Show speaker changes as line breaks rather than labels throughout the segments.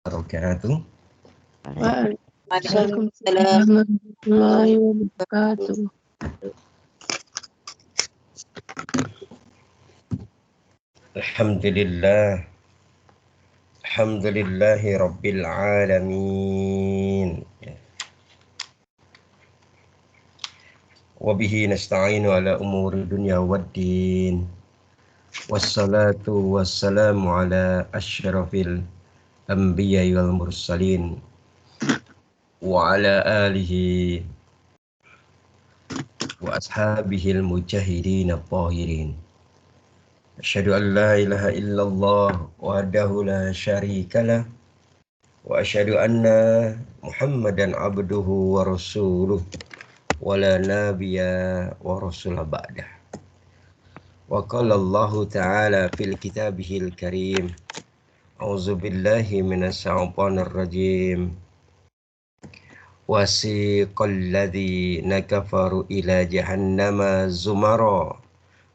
wabarakatuh.
Waalaikumsalam warahmatullahi wabarakatuh.
Alhamdulillah. Alhamdulillahi Rabbil Alamin. Wabihi nasta'inu ala umuri dunya waddin. Wassalatu wassalamu ala asyrafil anbiya wal mursalin. Wa ala alihi wa ashabihil mujahidin at-tahirin. Asyhadu an la ilaha illallah wahdahu la syarika lah. Wa asyhadu anna Muhammadan abduhu wa rasuluh wa la nabiyya wa rasula ba'dah. Wa qala Allah ta'ala fil kitabihil karim. A'udzu billahi minas syaitonir rajim. Wasiqal ladzina kafaru ila jahannama zumara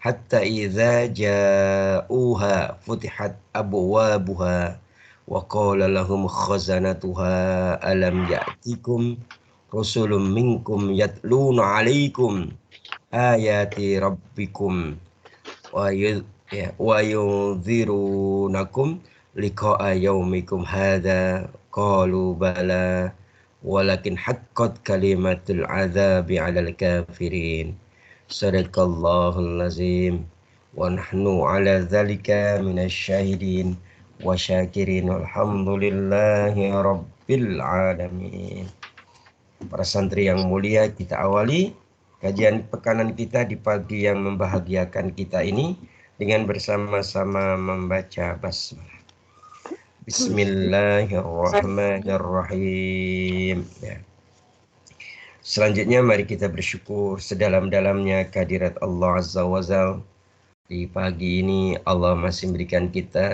hatta idza ja'uha futihat abwabuha wa qala lahum khazanatuha alam ya'tikum rusulun minkum yatluna 'alaikum ayati rabbikum wa yunzirunakum liqa'a yaumikum hadza qalu bala walakin haqqat kalimatul 'adzabi 'alal kafirin. Sadaqallahul azim wa nahnu ala dzalika minasyahidin wa syakirin walhamdulillahi rabbil alamin. Para santri yang mulia, kita awali kajian pekanan kita di pagi yang membahagiakan kita ini dengan bersama-sama membaca basmalah. Bismillahirrahmanirrahim. Ya. Selanjutnya mari kita bersyukur sedalam-dalamnya kehadirat Allah Azza wa Jalla. Di pagi ini Allah masih memberikan kita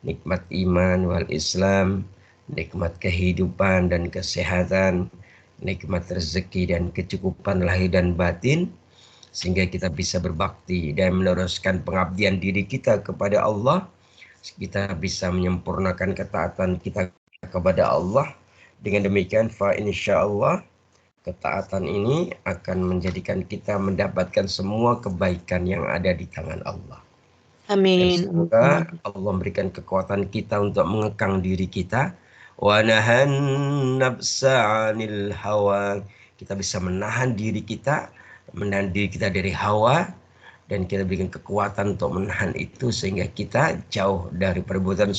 nikmat iman wal Islam, nikmat kehidupan dan kesehatan, nikmat rezeki dan kecukupan lahir dan batin, sehingga kita bisa berbakti dan meneruskan pengabdian diri kita kepada Allah. Kita bisa menyempurnakan ketaatan kita kepada Allah. Dengan demikian fa insyaallah ketaatan ini akan menjadikan kita mendapatkan semua kebaikan yang ada di tangan Allah.
Amin.
Dan semoga Allah memberikan kekuatan kita untuk mengekang diri kita. Wa nahan nafsa 'anil hawa. Kita bisa menahan diri kita dari hawa, dan kita berikan kekuatan untuk menahan itu sehingga kita jauh dari perbuatan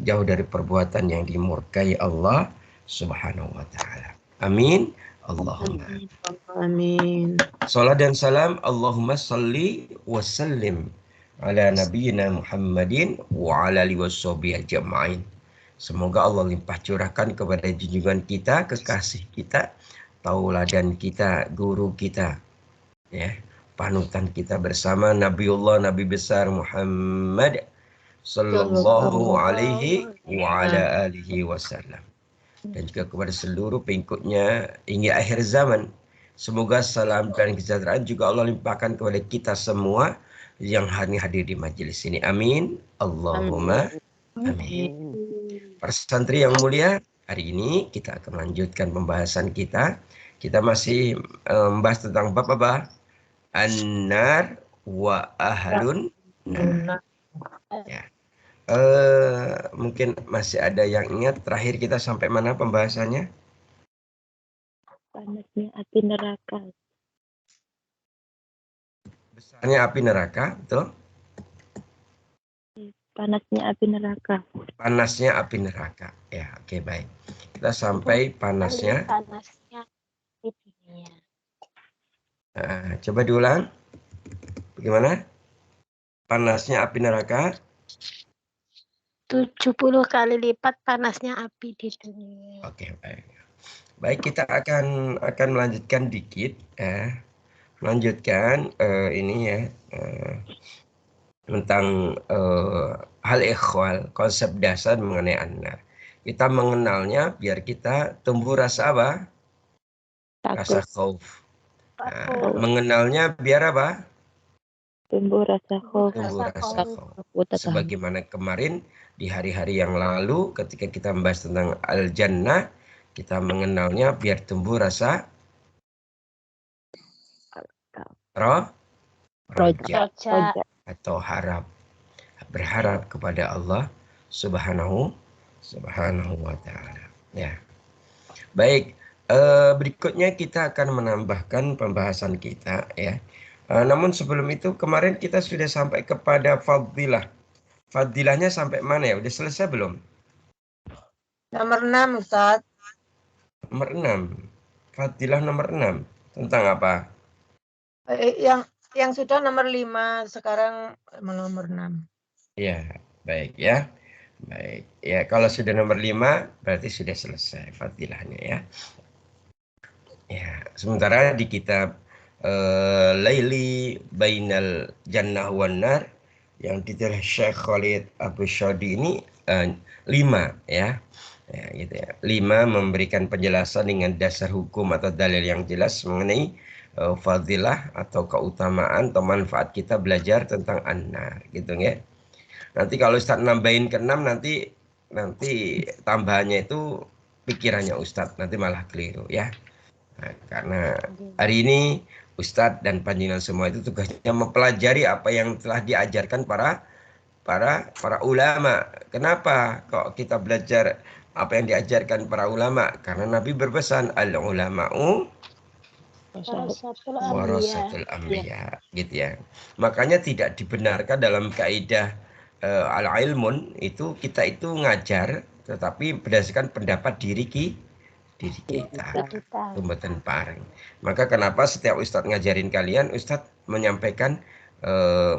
jauh dari perbuatan yang dimurkai Allah Subhanahu wa taala. Amin. Allahumma
Amin.
salat dan salam Allahumma salli wa sallim ala nabiyyina Muhammadin wa ala alihi washabihi ajma'in. Semoga Allah limpah curahkan kepada junjungan kita, kekasih kita, tauladan kita, guru kita, ya, panutan kita bersama Nabiullah Nabi besar Muhammad sallallahu alaihi wa ala alihi wasallam, dan juga kepada seluruh pengikutnya hingga akhir zaman. Semoga salam dan kesejahteraan juga Allah limpahkan kepada kita semua yang hadir di majelis ini. Amin. Allahumma amin. Para santri yang mulia, hari ini kita akan melanjutkan pembahasan kita. Kita masih membahas tentang bab apa? An-nar wa ahlun nar. Ya. Mungkin masih ada yang ingat terakhir kita sampai mana pembahasannya?
Panasnya api neraka.
Besarnya api neraka, betul?
Panasnya api neraka.
Panasnya api neraka. Ya, oke, baik. Kita sampai panasnya.
Panasnya di dunia.
Coba diulang. Bagaimana? Panasnya api neraka
70 kali lipat panasnya api di dunia.
Oke, baik. Baik, kita akan melanjutkan dikit, melanjutkan ini ya, tentang hal ikhwal, konsep dasar mengenai an-nar. Kita mengenalnya biar kita tumbuh rasa apa? Rasa khauf. Mengenalnya biar apa?
Tumbuh rasa khauf.
Tumbuh rasa khauf. Sebagaimana kemarin di hari-hari yang lalu ketika kita membahas tentang al-jannah, kita mengenalnya biar tumbuh rasa roja
Roja.
atau harap, berharap kepada Allah Subhanahu wa taala. Ya. Baik, berikutnya kita akan menambahkan pembahasan kita ya. Namun sebelum itu kemarin kita sudah sampai kepada fadilah. Fadilahnya sampai mana ya? Udah selesai belum?
Nomor 6, Ustaz.
Nomor 6. Fadilah nomor 6. Tentang apa?
Yang sudah nomor 5, sekarang nomor 6.
Ya, baik ya. Baik. Ya, kalau sudah nomor 5 berarti sudah selesai fadilahnya ya. Ya, sementara di kitab Laili Bainal Jannah wan Nar yang ditulis Syekh Khalid Abu Syadi ini 5 ya. Ya, gitu ya. 5 memberikan penjelasan dengan dasar hukum atau dalil yang jelas mengenai fadilah atau keutamaan atau manfaat kita belajar tentang an-nar gitu ya. Nanti kalau Ustadz nambahin ke 6 nanti tambahannya itu pikirannya Ustadz nanti malah keliru ya. Nah, karena hari ini Ustadz dan panjenengan semua itu tugasnya mempelajari apa yang telah diajarkan para ulama. Kenapa kok kita belajar apa yang diajarkan para ulama? Karena Nabi berpesan al-ulama'u warasatul anbiya gitu ya. Makanya tidak dibenarkan dalam kaidah al-ilmun itu kita itu ngajar tetapi berdasarkan pendapat diri kita. Pembuatan pareng. Maka kenapa setiap Ustadz ngajarin kalian, Ustadz menyampaikan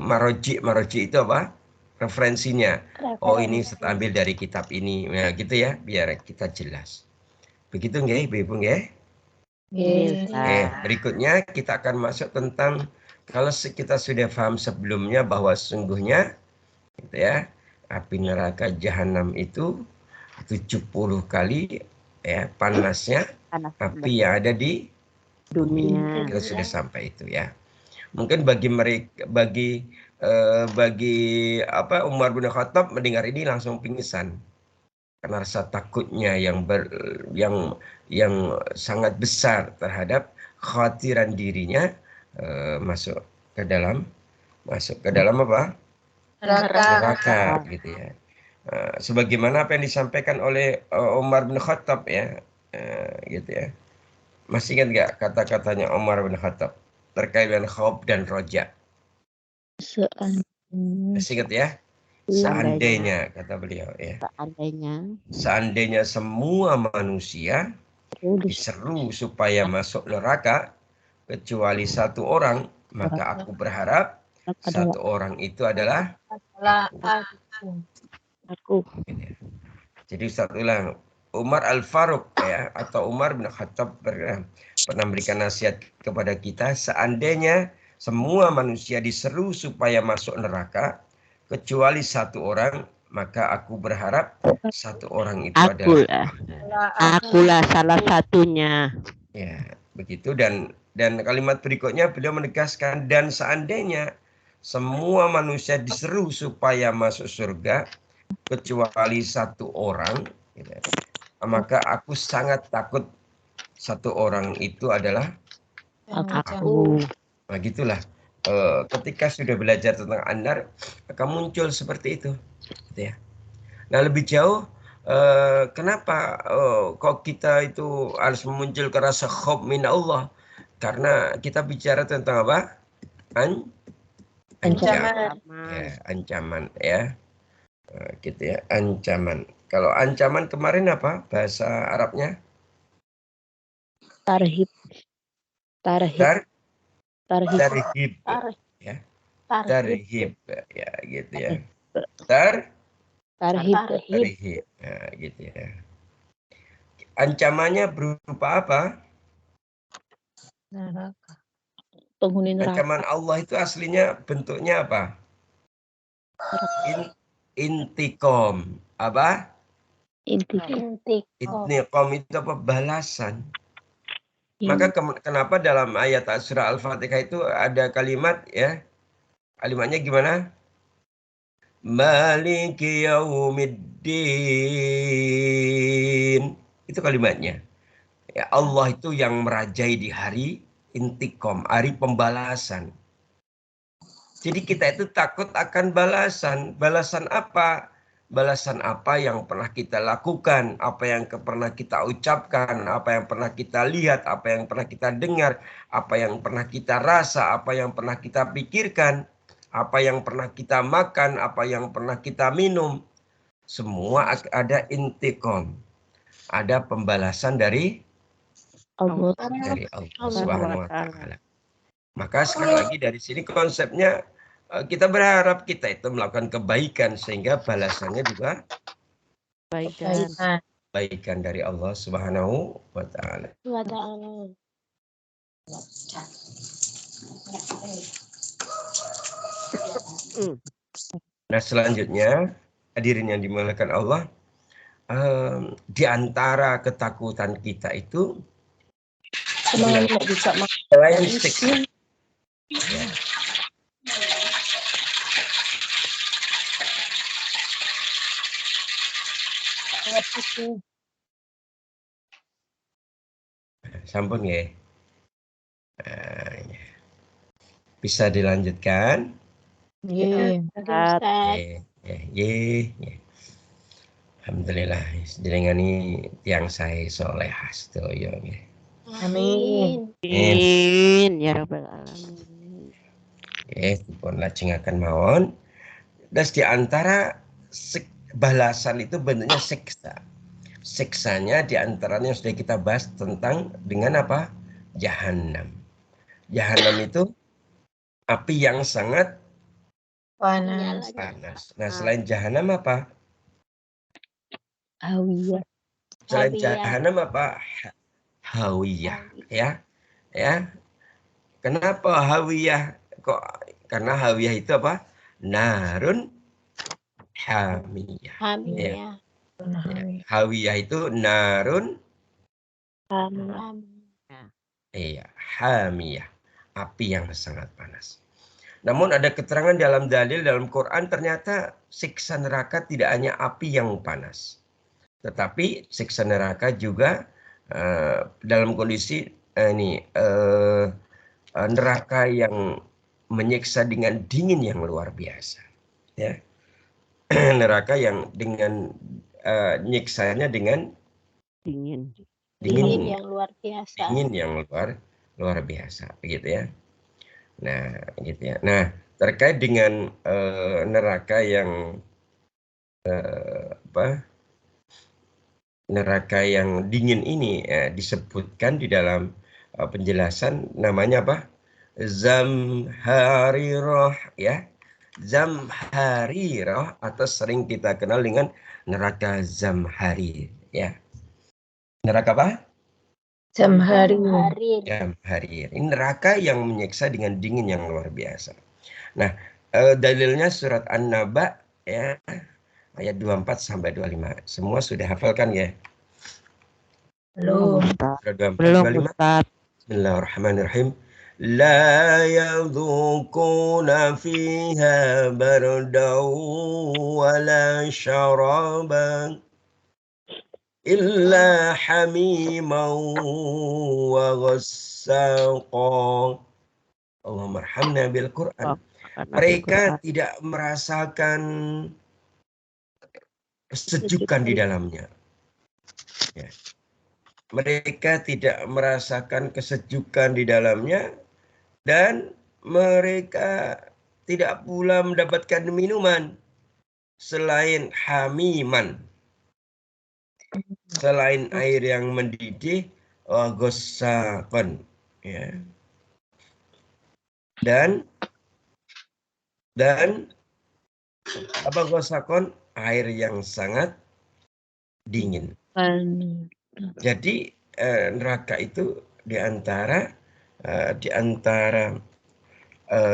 maroji itu apa? Referensinya. Oh ini Ustadz ambil dari kitab ini. Nah gitu ya, biar kita jelas. Begitu nggih, Ibu nggih? Berikutnya kita akan masuk tentang kalau kita sudah paham sebelumnya bahwa sesungguhnya gitu ya, api neraka jahanam itu 70 kali ya panasnya api yang ada di dunia. Kita sudah sampai itu ya. Mungkin bagi Umar bin Khattab mendengar ini langsung pingsan karena rasa takutnya yang sangat besar terhadap khawatiran dirinya masuk ke dalam apa? Neraka gitu ya. Sebagaimana apa yang disampaikan oleh Umar bin Khattab ya, gitu ya. Masih ingat nggak kata-katanya Umar bin Khattab terkait dengan khauf dan roja? Masih ingat ya? Seandainya kata beliau ya. Seandainya semua manusia diseru supaya masuk neraka kecuali satu orang, maka aku berharap satu orang itu adalah aku. Jadi Ustaz ulang, Umar Al-Faruq ya atau Umar bin Khattab pernah memberikan nasihat kepada kita, seandainya semua manusia diseru supaya masuk neraka kecuali satu orang, maka aku berharap satu orang itu adalah
akulah salah satunya.
Ya, begitu dan kalimat berikutnya beliau menegaskan dan seandainya semua manusia diseru supaya masuk surga kecuali satu orang, gitu, maka aku sangat takut satu orang itu adalah
aku.
Nah, gitulah. Ketika sudah belajar tentang an-nar, akan muncul seperti itu, gitu ya. Nah, lebih jauh, kenapa kok kita itu harus memunculkan rasa khauf min Allah? Karena kita bicara tentang apa? Ancaman. Ya, ancaman ya. Gitu ya, ancaman. Kalau ancaman kemarin apa bahasa Arabnya?
Tarhib.
Tarhib. Ya. Tarhib ya gitu ya. Tarhib. Ya, gitu ya. Ancamannya berupa apa?
Neraka. Penghuni neraka.
Ancaman Allah itu aslinya bentuknya apa? Intikom. Apa? Intikom itu apa? Balasan. Maka kenapa dalam ayat surah Al-Fatihah itu ada kalimat ya? Kalimatnya gimana? Maliki yaumiddin. Itu kalimatnya. Ya, Allah itu yang merajai di hari intiqam, hari pembalasan. Jadi kita itu takut akan balasan. Balasan apa? Balasan apa yang pernah kita lakukan, apa yang pernah kita ucapkan, apa yang pernah kita lihat, apa yang pernah kita dengar, apa yang pernah kita rasa, apa yang pernah kita pikirkan, apa yang pernah kita makan, apa yang pernah kita minum. Semua ada intiqam. Ada pembalasan dari
Allah.
Allah Subhanahu wa taala. Maka sekali lagi dari sini konsepnya kita berharap kita itu melakukan kebaikan sehingga balasannya juga kebaikan dari Allah Subhanahu wa taala. Nah, selanjutnya hadirin yang dimuliakan Allah, di antara ketakutan kita itu selain siksa. Ya. Sampun ya. Bisa dilanjutkan?
Iya.
Alhamdulillah. Dengan ini tiang saya soleh sedoyo nggih.
Amin.
Amin ya rabbal alamin.
Dipun lajengaken mawon. Dan di antara balasan itu bentuknya siksa. Siksanya di antaranya yang sudah kita bahas tentang dengan apa? Jahanam. Jahanam itu api yang sangat
Panas.
Nah, selain jahanam apa?
Hawiyah.
Selain jahanam apa? Hawiyah, ya. Ya. Kenapa hawiyah? Kok karena hawiyah itu apa? Narun hamiyah. Ya. Hawiyah itu narun hamiyah. Api yang sangat panas. Namun ada keterangan dalam dalil dalam Quran ternyata siksa neraka tidak hanya api yang panas. Tetapi siksa neraka juga dalam kondisi neraka yang menyiksa dengan dingin yang luar biasa. Ya. Neraka yang dengan nyiksanya dengan dingin yang luar biasa. Dingin yang luar biasa, begitu ya. Nah, gitu ya. Nah, terkait dengan neraka yang neraka yang dingin ini disebutkan di dalam penjelasan namanya apa? Zamharirah, ya. Zamharirah atau sering kita kenal dengan neraka Zamharir, ya. Neraka apa?
Zamharir.
Zamharir. Ini neraka yang menyiksa dengan dingin yang luar biasa. Nah, dalilnya surat An-Naba, ya, ayat 24 sampai 25. Semua sudah hafalkan ya?
Belum.
Belum, Ustaz.
Bismillahirrahmanirrahim. La yadhukuna fiha bardan wala syaraban illa hamiman wa ghassaqa. Allahumma arhamna bil Quran. Mereka tidak merasakan kesejukan di dalamnya. Ya. Mereka tidak merasakan kesejukan di dalamnya dan mereka tidak pula mendapatkan minuman selain hamiman, selain air yang mendidih, ghassaqan, ya. Dan apa ghassaqan? Air yang sangat dingin. Jadi neraka itu di antara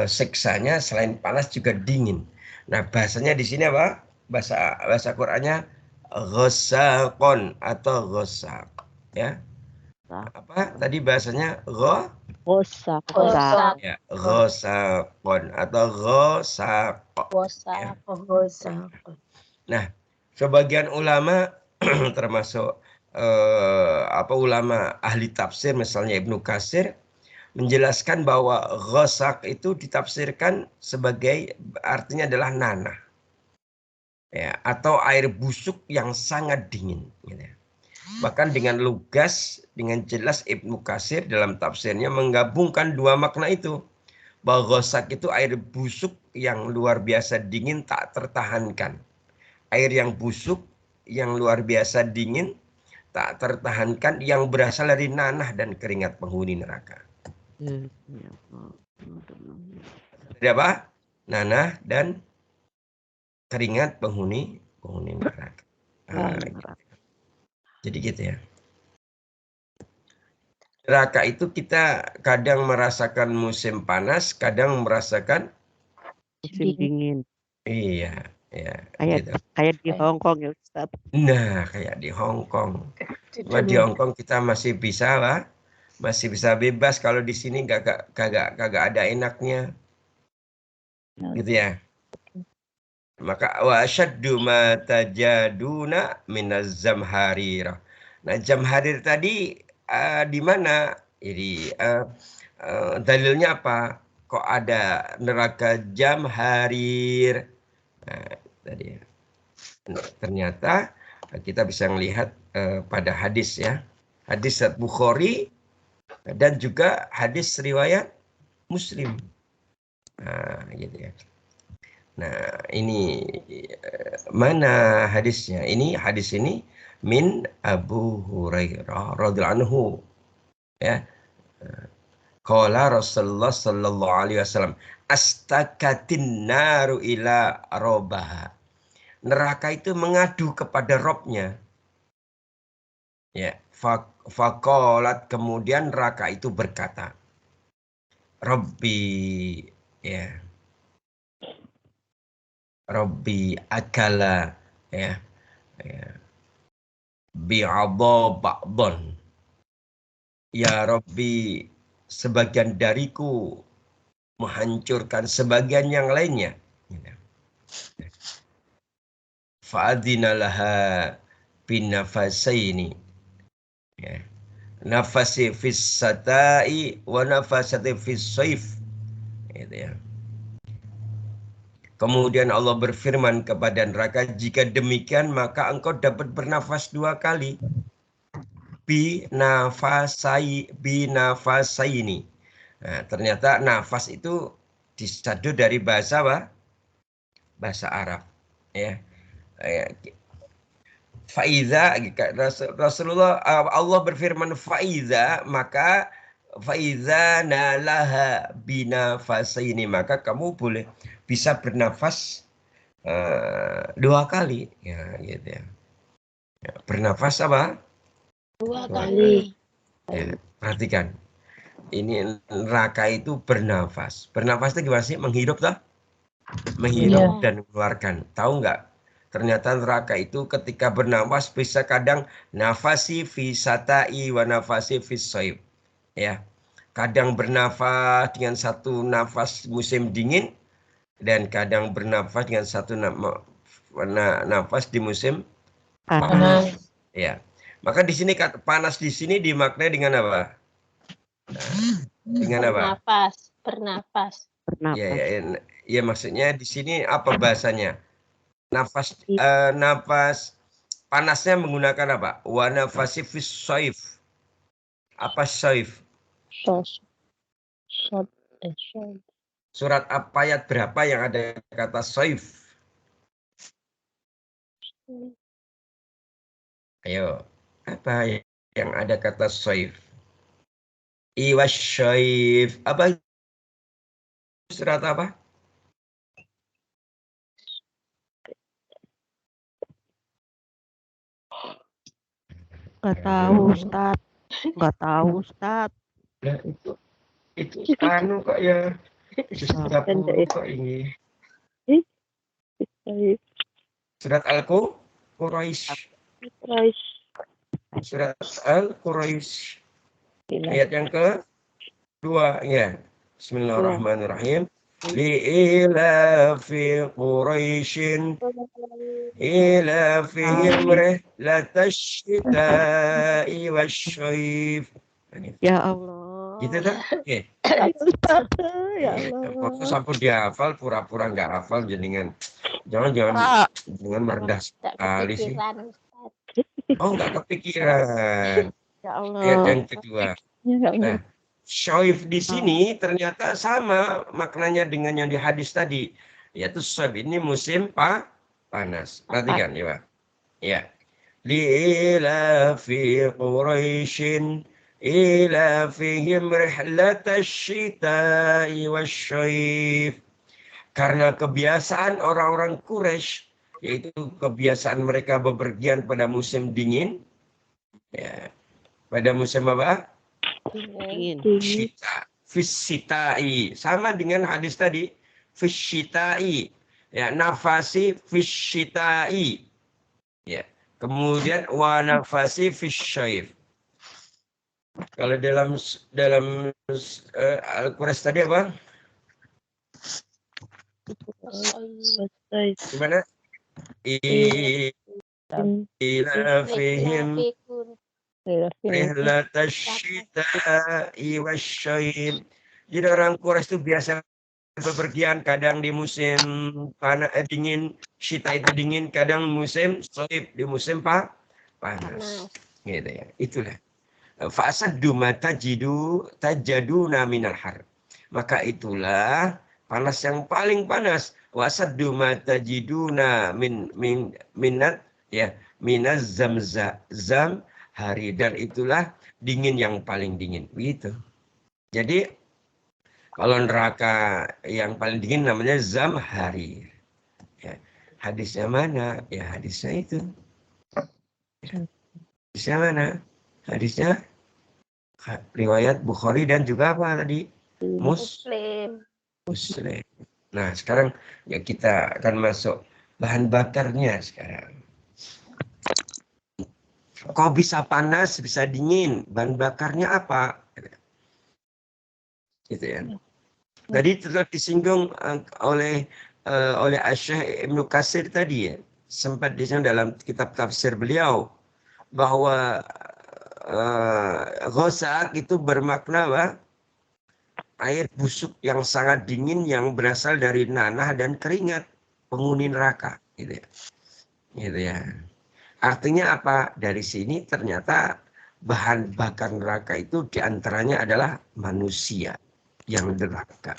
siksanya selain panas juga dingin. Nah, bahasanya di sini apa? Bahasa Qur'annya ghassaqan atau ghassaq, ya. Apa tadi bahasanya
Gosak.
Gosak.
ya ghosakon atau ghosak. Ya.
Gosak.
Nah, sebagian ulama termasuk ulama ahli tafsir misalnya Ibnu Katsir menjelaskan bahwa ghosak itu ditafsirkan sebagai artinya adalah nanah. Ya, atau air busuk yang sangat dingin. Gitu. Bahkan dengan lugas, dengan jelas Ibnu Katsir dalam tafsirnya menggabungkan dua makna itu. Bahwa ghosak itu air busuk yang luar biasa dingin tak tertahankan. Air yang busuk yang luar biasa dingin tak tertahankan yang berasal dari nanah dan keringat penghuni neraka. Dari apa? Nanah dan keringat penghuni neraka. Jadi gitu ya. Neraka itu kita kadang merasakan musim panas, kadang merasakan
musim dingin.
Iya, ya.
Kayak di Hong Kong ya Ustaz.
Nah, kayak di Hong Kong. Cuma di Hong Kong kita masih bisa lah, masih bisa bebas. Kalau di sini kagak ada enaknya, gitu ya. Maka wa asyaddu ma tajaduna minaz zamharirah. Nah, jamharir tadi di mana? Jadi dalilnya apa? Kok ada neraka jamharir? Nah, tadi ya. Nah, ternyata kita bisa melihat pada hadis ya. Hadis Bukhari dan juga hadis riwayat Muslim. Nah, gitu ya. Nah, ini mana hadisnya? Ini hadis ini min Abu Hurairah radhiyallahu anhu. Ya. Qala Rasulullah sallallahu alaihi wasallam, astakatin naru ila robaha. Neraka itu mengadu kepada Robnya. Ya, faqalat kemudian neraka itu berkata, Rabbi, ya. Rabbi akala, ya. Bi'adha ba'dhan. Ya Rabbi, sebagian dariku menghancurkan sebagian yang lainnya. Fa'adina laha binafasaini. Ya. Nafasi fis satai wa nafasati fis saif. Gitu ya. Kemudian Allah berfirman kepada neraka, jika demikian maka engkau dapat bernafas 2 kali. Binafasaini. Nah, ternyata nafas itu disadu dari bahasa apa? Bahasa Arab. Ya. Faiza, Rasulullah Allah berfirman faiza, maka faiza nalaha binafasaini, maka kamu boleh bisa bernafas 2 kali. Ya, gitu ya. Bernafas apa?
2 kali.
Ya, perhatikan. Ini neraka itu bernafas. Bernafas itu gimana sih? Menghirup toh? Menghirup dan mengeluarkan. Tahu nggak? Ternyata neraka itu ketika bernafas bisa kadang nafasi fi satai wa nafasi fi soib. Ya. Kadang bernafas dengan satu nafas musim dingin dan kadang bernafas dengan satu nafas di musim panas. Ya. Maka di sini panas di sini dimaknai dengan apa? Dengan apa?
Bernafas.
Ya, maksudnya di sini apa bahasanya? Nafas panasnya menggunakan apa? Wa nafasi fis soif. Apa soif? Surat apa ayat berapa yang ada kata soif? Ayo, apa yang ada kata soif? Iwas soif. Apa surat apa?
Nggak tahu Ustaz. Nggak tahu Ustaz.
Nah, itu anu kok ya. 30 kok ini. Surat Al-Quraisy. Surat Al-Quraisy. Ayat yang kedua, ya. Bismillahirrahmanirrahim. Li'ilafi Quraisyin ilafihim rihlatash syita'i wasyayf.
Ya Allah.
Gitu kan? Oke.
Ustaz, ya Allah.
Fokus sampai dihafal, pura-pura nggak hafal, jangan
Pak.
jangan merendah sekali sih.
Kepikiran, Ustaz.
Oh, nggak kepikiran.
Ya
Ayat
Allah.
yang kedua. Nah, syaif di sini ternyata sama maknanya dengan yang di hadis tadi. Yaitu syaif ini musim panas. Perhatikan ya, Pak. Ya. Li'ilafi Quraisyin ilafihim rihlatash syita'i wasyayf. Karena kebiasaan orang-orang Quraisy, yaitu kebiasaan mereka bepergian pada musim dingin, ya, pada musim apa?
Dingin.
Syita, fisyita'i. Sama dengan hadis tadi, fisyita'i. Ya, nafasi fisyita'i. Ya. Kemudian wa nafasi fisyaif. Kalau dalam Al-Qur'an tadi apa? Gimana? Ilafihim rihlatash syita'i wasyayf. Jadi orang Quraisy itu biasa bepergian, kadang di musim dingin, syita itu dingin, kadang musim syaif, di musim panas. Gitu ya. Itulah. Fa'asaddu ma tajaduna minal har. Maka itulah panas yang paling panas. Wa'asaddu ma tajiduna minat ya, minaz zam hari, dan itulah dingin yang paling dingin. Begitu. Jadi kalau neraka yang paling dingin namanya zam hari. Ya. Hadisnya mana? Ya hadisnya itu. Ya. Hadisnya mana? Hadisnya riwayat Bukhari dan juga apa tadi? Muslim. Nah sekarang ya kita akan masuk bahan bakarnya sekarang. Kok bisa panas, bisa dingin? Bahan bakarnya apa? Gitu ya. Tadi telah disinggung oleh Asy-Syaikh Ibnu Katsir tadi ya. Sempat disinggung dalam kitab tafsir beliau bahwa ghosak itu bermakna apa? Air busuk yang sangat dingin yang berasal dari nanah dan keringat penghuni neraka, gitu ya. Gitu ya. Artinya apa? Dari sini ternyata bahan bakar neraka itu diantaranya adalah manusia yang durhaka,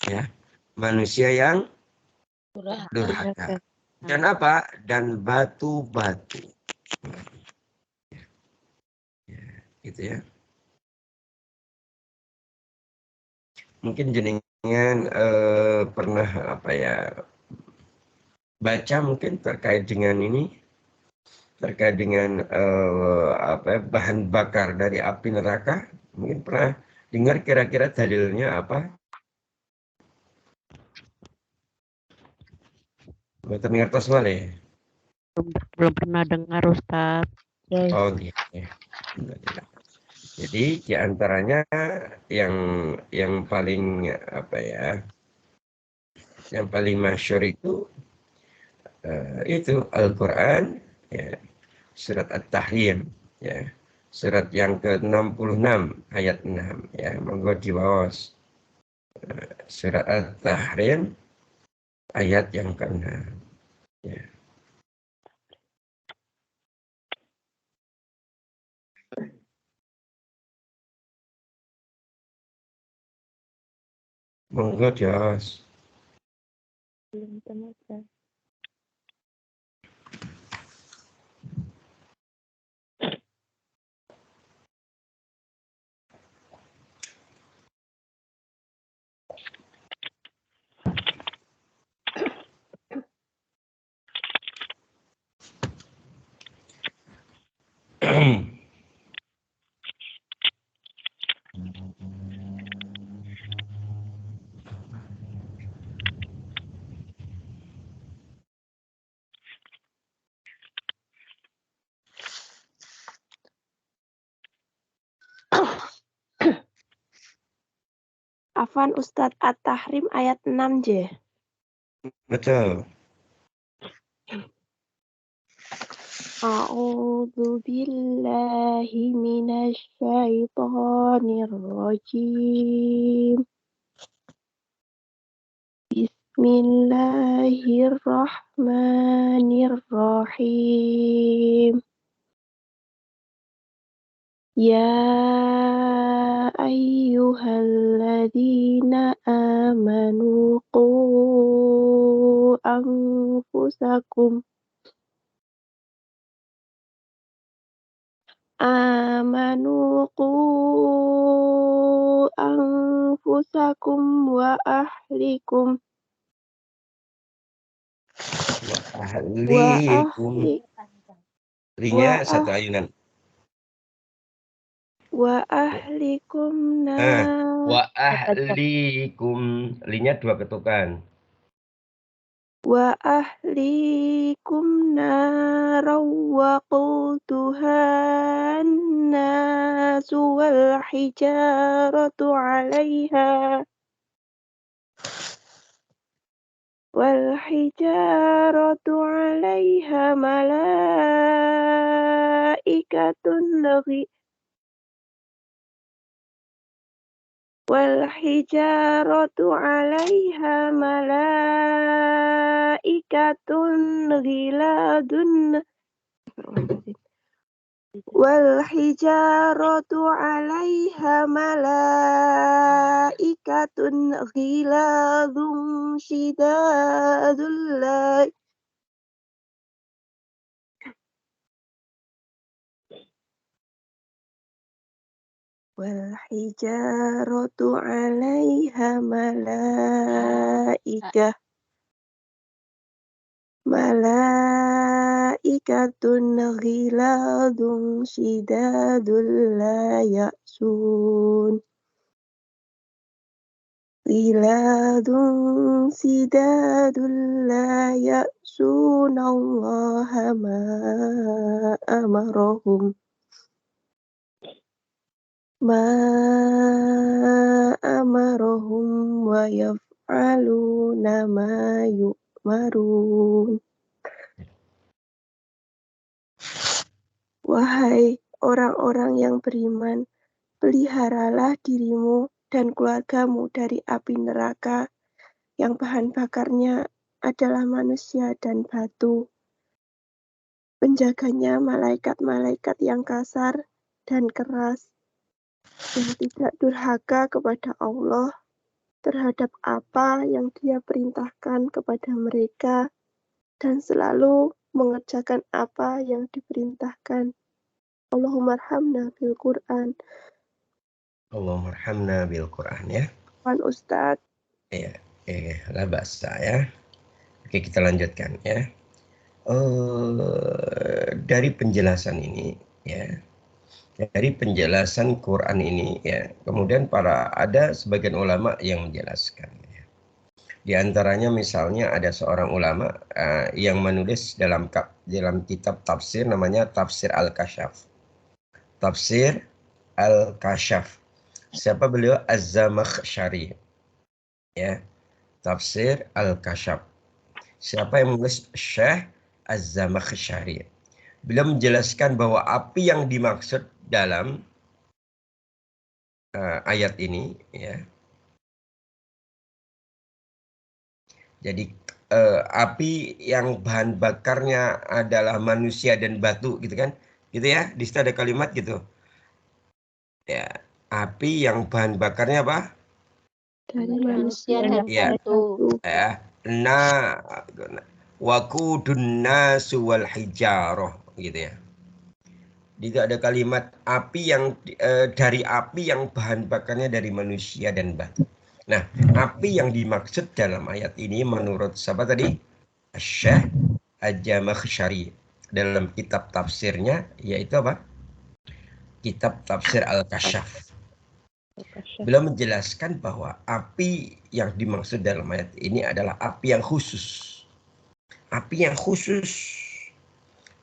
ya, manusia yang durhaka. Dan apa? Dan batu-batu. Ya, gitu ya. Mungkin jenengan pernah apa ya baca mungkin terkait dengan ini, terkait dengan bahan bakar dari api neraka. Mungkin pernah dengar kira-kira dalilnya apa? Betul ngertos malah.
Belum pernah dengar Ustaz.
Oh gitu ya. Jadi diantaranya yang paling apa ya, yang paling masyhur itu Al-Quran, ya, surat At-Tahrim, ya, surat yang ke-66 ayat 6, ya, monggo diwaos. Surat At-Tahrim ayat yang ke-6, ya. Monggo diwaos.
Belum temukan. Afan Ustadz At-Tahrim ayat 6J.
Betul.
A'udzu billahi minasy syaithanir rajim. Bismillahirrahmanirrahim. Ya ayyuhalladzina amanu qu anfusakum wa ahlikum
Ahlikum. Linya satu ayunan.
wa ahlikum
Wa ahlikum. Linya 2 ketukan.
wa ahlikum naraw waquduhan nasu wal hijaratu 'alaiha malaikatun ghiladun shidadul والحجارة عليها ملائكة غلاظ شداد لا يعصون الله ما أمرهم ويفعلون ما yu'marun. Wahai orang-orang yang beriman, peliharalah dirimu dan keluargamu dari api neraka yang bahan bakarnya adalah manusia dan batu. Penjaganya malaikat-malaikat yang kasar dan keras, yang tidak durhaka kepada Allah terhadap apa yang Dia perintahkan kepada mereka dan selalu mengerjakan apa yang diperintahkan. Allahumma arhamna bil Qur'an.
Allahumma arhamna bil Qur'an ya.
Wan Ustadz.
Iya, lah bahasa ya. Oke, kita lanjutkan ya. Dari penjelasan ini ya. Dari penjelasan Quran ini ya, kemudian ada sebagian ulama yang menjelaskan ya. Di antaranya misalnya ada seorang ulama yang menulis dalam kitab tafsir namanya Tafsir Al-Kashaf. Tafsir Al-Kashaf. Siapa beliau? Az-Zamakhsyari. Ya. Tafsir Al-Kashaf. Siapa yang menulis? Syekh Az-Zamakhsyari. Beliau menjelaskan bahwa api yang dimaksud dalam ayat ini ya. Jadi api yang bahan bakarnya adalah manusia dan batu gitu kan. Gitu ya. Di situ ada kalimat gitu. Ya, api yang bahan bakarnya apa?
Dari manusia dan batu.
Ya. Waqudun nasu wal hijarah gitu ya. Tidak ada kalimat api yang dari api yang bahan bakarnya dari manusia dan batu. Nah, api yang dimaksud dalam ayat ini menurut siapa tadi? Syekh Az-Zamakhsyari dalam kitab tafsirnya yaitu apa? Kitab Tafsir Al-Kashaf. Beliau menjelaskan bahwa api yang dimaksud dalam ayat ini adalah api yang khusus. Api yang khusus.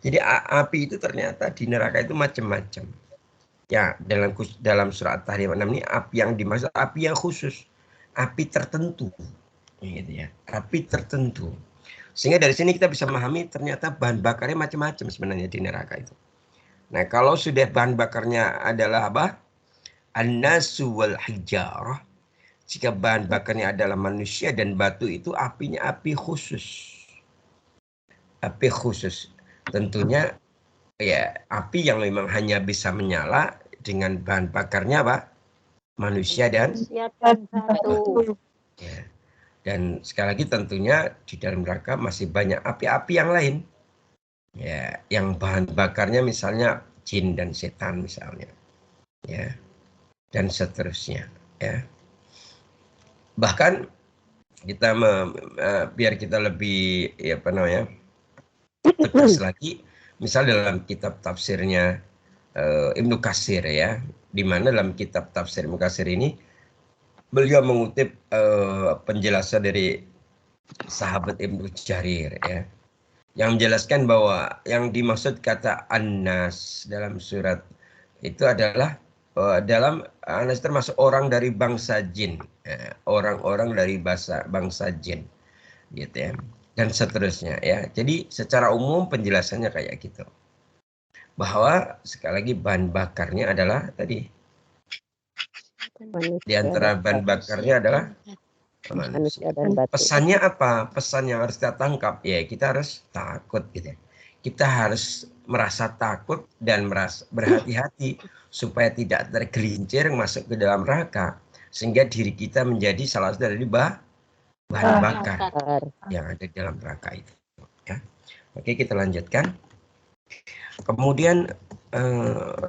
Jadi api itu ternyata di neraka itu macam-macam. Ya, dalam surat At-Tahrim 6 ini api yang dimaksud api yang khusus. api tertentu, gitu ya, api tertentu. Sehingga dari sini kita bisa memahami ternyata bahan bakarnya macam-macam sebenarnya di neraka itu. Nah, kalau sudah bahan bakarnya adalah apa? An-nasu wal hijarah. Jika bahan bakarnya adalah manusia dan batu, itu apinya api khusus. Api khusus. Tentunya ya api yang memang hanya bisa menyala dengan bahan bakarnya apa? Manusia dan
batu.
ya. Dan sekali lagi tentunya di dalam neraka masih banyak api-api yang lain. Ya, yang bahan bakarnya misalnya jin dan setan misalnya. Ya. Dan seterusnya, ya. Bahkan kita biar kita lebih ya apa namanya? Tegas lagi, misal dalam kitab tafsirnya Ibnu Katsir ya, di mana dalam kitab tafsir Ibnu Katsir ini beliau mengutip penjelasan dari sahabat Ibnu Jarir ya, yang menjelaskan bahwa yang dimaksud kata An-Nas dalam surat itu adalah dalam An-Nas termasuk orang dari bangsa jin, orang-orang dari bangsa jin, gitu ya, dan seterusnya ya. Jadi secara umum penjelasannya kayak gitu, bahwa sekali lagi bahan bakarnya adalah tadi, di antara bahan bakarnya adalah manusia
dan batu.
Pesannya apa? Pesan yang harus kita tangkap ya, kita harus takut gitu ya. Kita harus merasa takut dan merasa berhati-hati supaya tidak tergelincir masuk ke dalam neraka, sehingga diri kita menjadi salah satu dari bahan bakar yang ada di dalam neraka itu ya. Oke, kita lanjutkan. Kemudian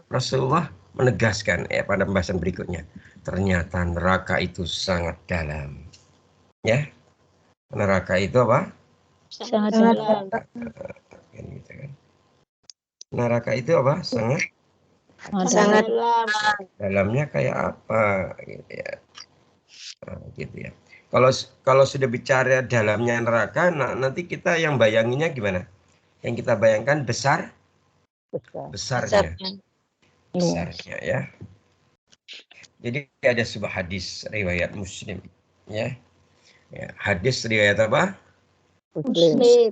Rasulullah menegaskan ya pada pembahasan berikutnya, ternyata neraka itu sangat dalam. Ya, neraka itu apa?
Sangat dalam.
Gitu kan. Neraka itu apa? Sangat
dalam.
dalamnya kayak apa? Gitu ya. Nah, gitu ya. Kalau sudah bicara dalamnya neraka, nah nanti kita yang bayanginnya gimana? Yang kita bayangkan besarnya ya. Jadi ada sebuah hadis riwayat Muslim ya. Ya, hadis riwayat apa?
Muslim.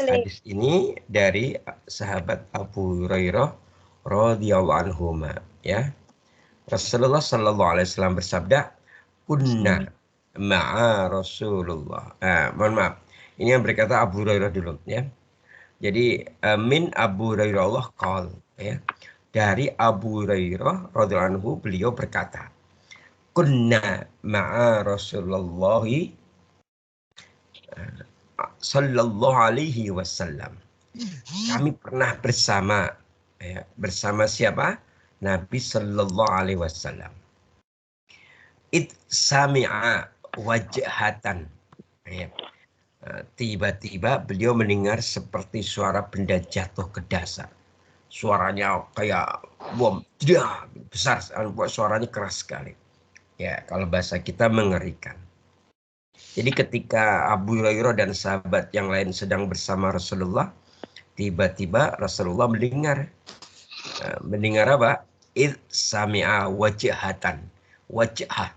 Hadis ini dari sahabat Abu Hurairah radhiyallahu anhu ya. Rasulullah sallallahu alaihi wasallam bersabda, "Kunna ma'a Rasulullah." Mohon maaf. Ini yang berkata Abu Hurairah dulu ya. Jadi min Abu Hurairah Allah qol ya. Dari Abu Hurairah radhiyallahu anhu beliau berkata, "Kunna ma'a Rasulullah sallallahu alaihi wasallam." Kami pernah bersama ya, bersama siapa? Nabi sallallahu alaihi wasallam. Sami'a wajhatan. Ya. Tiba-tiba beliau mendengar seperti suara benda jatuh ke dasar. Suaranya kayak bom, besar, suaranya keras sekali. Ya, kalau bahasa kita mengerikan. Jadi ketika Abu Hurairah dan sahabat yang lain sedang bersama Rasulullah, tiba-tiba Rasulullah mendengar apa? Sami'a wajhatan. Wajhah,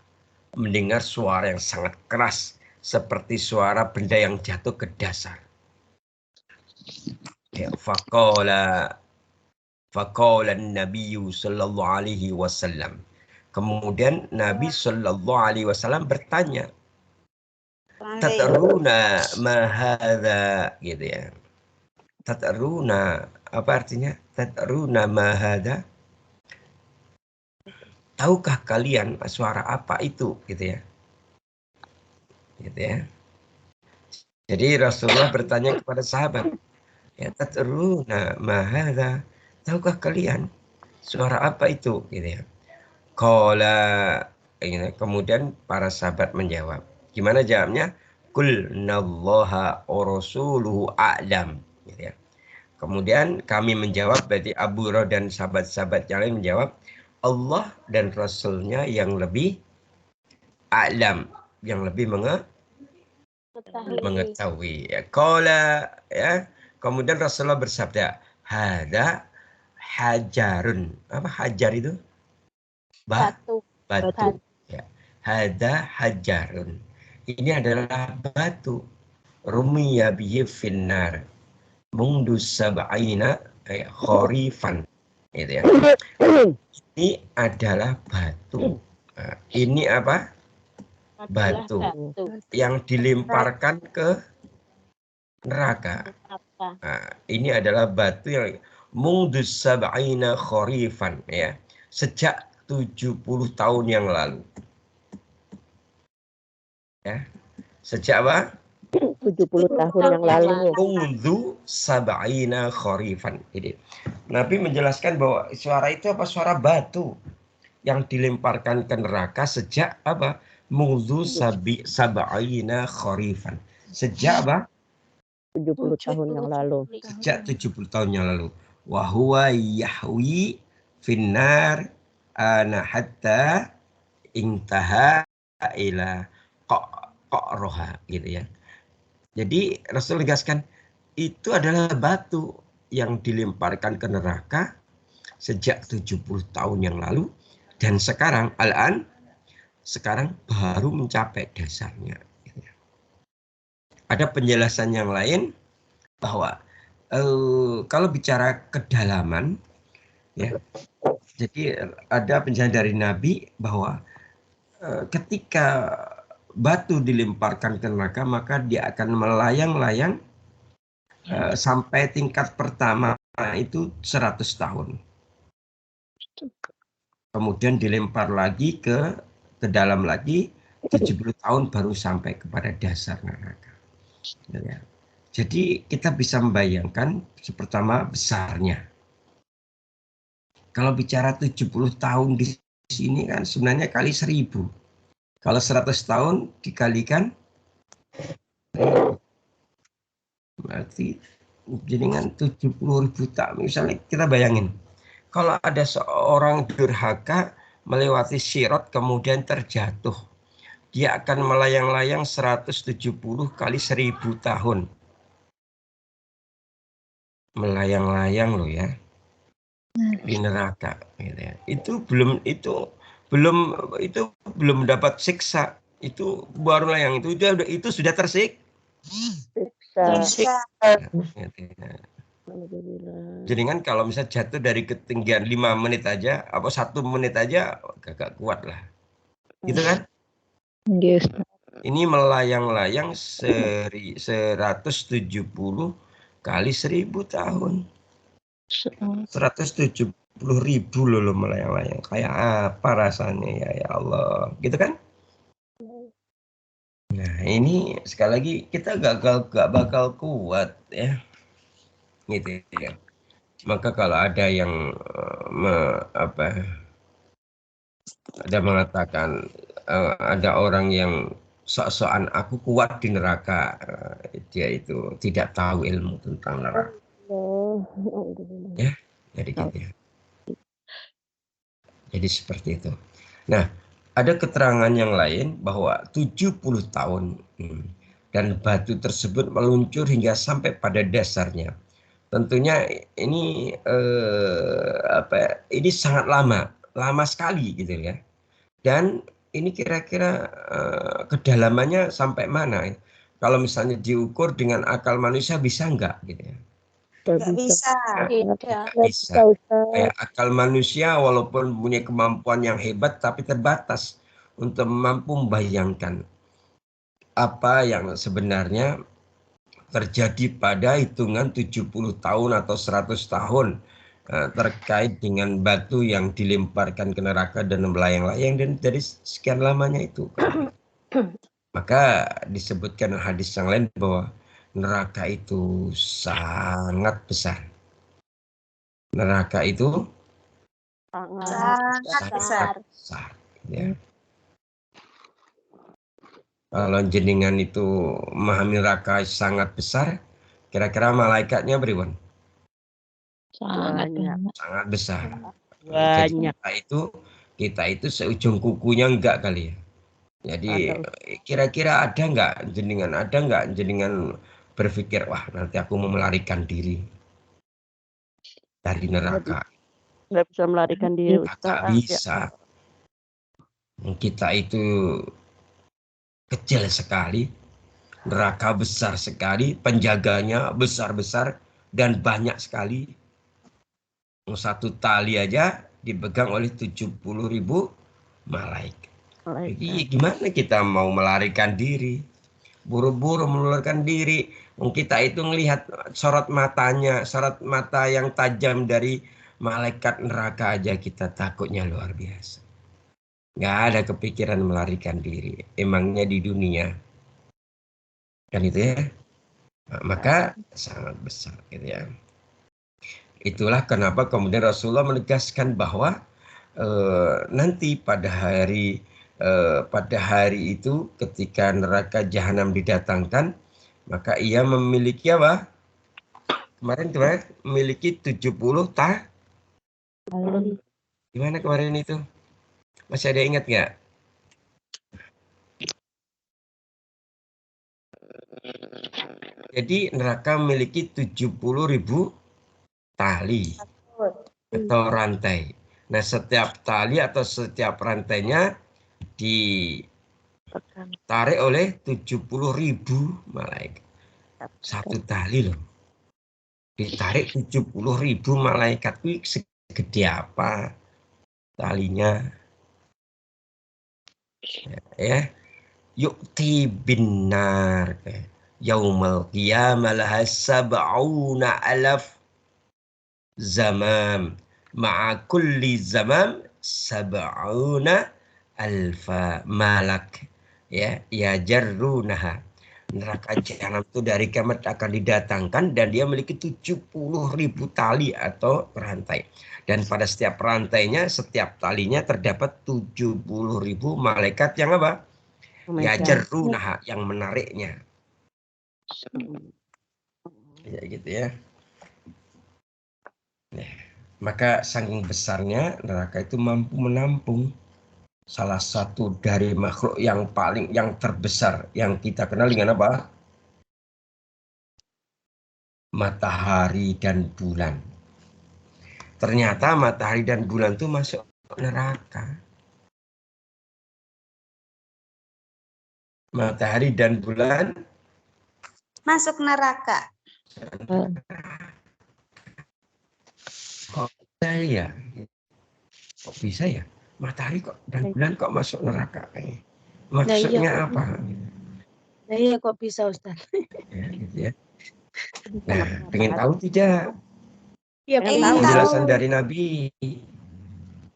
mendengar suara yang sangat keras seperti suara benda yang jatuh ke dasar. Ya, faqala Nabi sallallahu alaihi wasallam. Kemudian Nabi sallallahu alaihi wasallam bertanya, "Tataruna ma hadza?" gitu ya. Tataruna, apa artinya? Tataruna ma hadza? Tahukah kalian suara apa itu, gitu ya? Gitu ya. Jadi Rasulullah bertanya kepada sahabat, ya tataruna ma hadza? Tahukah kalian suara apa itu, gitu ya? Qala, kemudian para sahabat menjawab. Gimana jawabnya? Qulnallaha wa rasuluhu a'lam, gitu ya. Kemudian kami menjawab, berarti Abu Hurairah dan sahabat-sahabat yang lain menjawab, Allah dan Rasulnya yang lebih a'lam, yang lebih mengetahui. Ya, qala, ya. Kemudian Rasulullah bersabda, hada hajarun. Apa hajar itu? Batu. Ya. hada hajarun. Ini adalah batu. Rumiya bihi finnar. Mundus sab'ina kharifan. Gitu ya. Ini adalah batu. Nah, ini apa? Batu yang dilemparkan ke neraka. Nah, ini adalah batu yang mundus sab'ina kharifan ya. Sejak 70 tahun yang lalu. Ya. Sejak apa?
70 tahun yang lalu.
Mundhu sab'ina kharifan. Jadi Nabi menjelaskan bahwa suara itu apa? Suara batu yang dilemparkan ke neraka sejak apa? Mundhu sab'ina kharifan. Sejak apa?
70 tahun yang lalu.
Sejak 70 tahun yang lalu. Wa huwa yahwi finnar ana hatta intaha ila qa'roha gitu ya. Jadi Rasul tegaskan itu adalah batu yang dilemparkan ke neraka sejak 70 tahun yang lalu dan sekarang sekarang baru mencapai dasarnya. Ada penjelasan yang lain bahwa kalau bicara kedalaman ya, jadi ada penjelasan dari Nabi bahwa ketika batu dilemparkan ke neraka maka dia akan melayang-layang sampai tingkat pertama itu 100 tahun. Kemudian dilempar lagi ke dalam lagi 70 tahun baru sampai kepada dasar neraka. Ya. Jadi kita bisa membayangkan pertama besarnya. Kalau bicara 70 tahun di sini kan sebenarnya kali 1000. Kalau 100 tahun dikalikan berarti jaringan 70.000 tahun. Misalnya kita bayangin, kalau ada seorang durhaka melewati sirat kemudian terjatuh, dia akan melayang-layang 170 kali 1000 tahun. Melayang-layang loh ya di neraka gitu ya. Itu belum dapat siksa, itu baru layang itu sudah tersiksa. Jadi kan kalau misalnya jatuh dari ketinggian 5 menit aja apa 1 menit aja gak kuat lah gitu kan.
Yes.
Ini melayang-layang 170 kali 1000 tahun. 170.000 loh melayang-layang. Kayak apa rasanya ya Allah. Gitu kan? Nah ini sekali lagi kita gak bakal kuat ya. Gitu ya. Maka kalau ada yang ada mengatakan ada orang yang sok-sokan aku kuat di neraka, dia itu tidak tahu ilmu tentang neraka. Ya, jadi gitu ya. Jadi seperti itu. Nah, ada keterangan yang lain bahwa 70 tahun dan batu tersebut meluncur hingga sampai pada dasarnya. Tentunya ini ini sangat lama sekali gitu ya. Dan ini kira-kira kedalamannya sampai mana? Kalau misalnya diukur dengan akal manusia bisa enggak gitu ya?
Nggak bisa.
Nggak bisa. Kayak akal manusia walaupun punya kemampuan yang hebat tapi terbatas untuk mampu membayangkan apa yang sebenarnya terjadi pada hitungan 70 tahun atau 100 tahun terkait dengan batu yang dilemparkan ke neraka dan melayang-layang dan dari sekian lamanya itu. Maka disebutkan hadis yang lain bahwa neraka itu sangat besar. Neraka itu sangat besar. Ya. Kalau jenengan itu memahami neraka sangat besar, kira-kira malaikatnya beriman? Sangat besar.
Banyak.
Jadi kita itu seujung kukunya enggak kali ya. Jadi kira-kira ada enggak jenengan berpikir wah nanti aku mau melarikan diri dari neraka.
Nggak bisa melarikan diri,
Ustaz. Nggak bisa. Kita itu kecil sekali, neraka besar sekali, penjaganya besar-besar dan banyak sekali. Satu tali aja dipegang oleh 70.000 malaikat. Jadi gimana kita mau melarikan diri? Buru-buru melarikan diri. Kita itu melihat sorot matanya, sorot mata yang tajam dari malaikat neraka aja kita takutnya luar biasa. Nggak ada kepikiran melarikan diri. Emangnya di dunia. Kan itu ya. Nah, maka sangat besar gitu ya. Itulah kenapa kemudian Rasulullah menegaskan bahwa nanti pada hari itu ketika neraka jahanam didatangkan, maka ia memiliki apa? Kemarin memiliki 70 tahun. Gimana kemarin itu? Masih ada ingat nggak? Jadi neraka memiliki 70.000 tali atau rantai. Nah, setiap tali atau setiap rantainya ditarik oleh 70.000 malaikat. Satu tali loh. Ditarik 70.000 malaikat. Itu segede apa talinya? Ya. Yu'ti binnar. Yaumal qiyamah laha sab'una alaf zamam. Ma'a kulli zamam sab'una alfa malak. Ya jarrunaha. Neraka jahanam itu dari kiamat akan didatangkan dan dia memiliki 70.000 tali atau rantai. Dan pada setiap rantainya, setiap talinya terdapat 70.000 malaikat yang apa? Ya jarrunaha, yang menariknya. Ya gitu ya. Nah, maka saking besarnya neraka itu mampu menampung salah satu dari makhluk yang terbesar yang kita kenal dengan apa? Matahari dan bulan. Ternyata matahari dan bulan itu masuk neraka. Matahari dan bulan
masuk neraka.
Kok bisa ya? Kok bisa ya? Matahari kok dan bulan kok masuk neraka? Maksudnya apa?
Iya kok bisa Ustaz?
Ya, gitu ya. Nah, pengen tahu tidak?
Iya,
Penjelasan dari Nabi.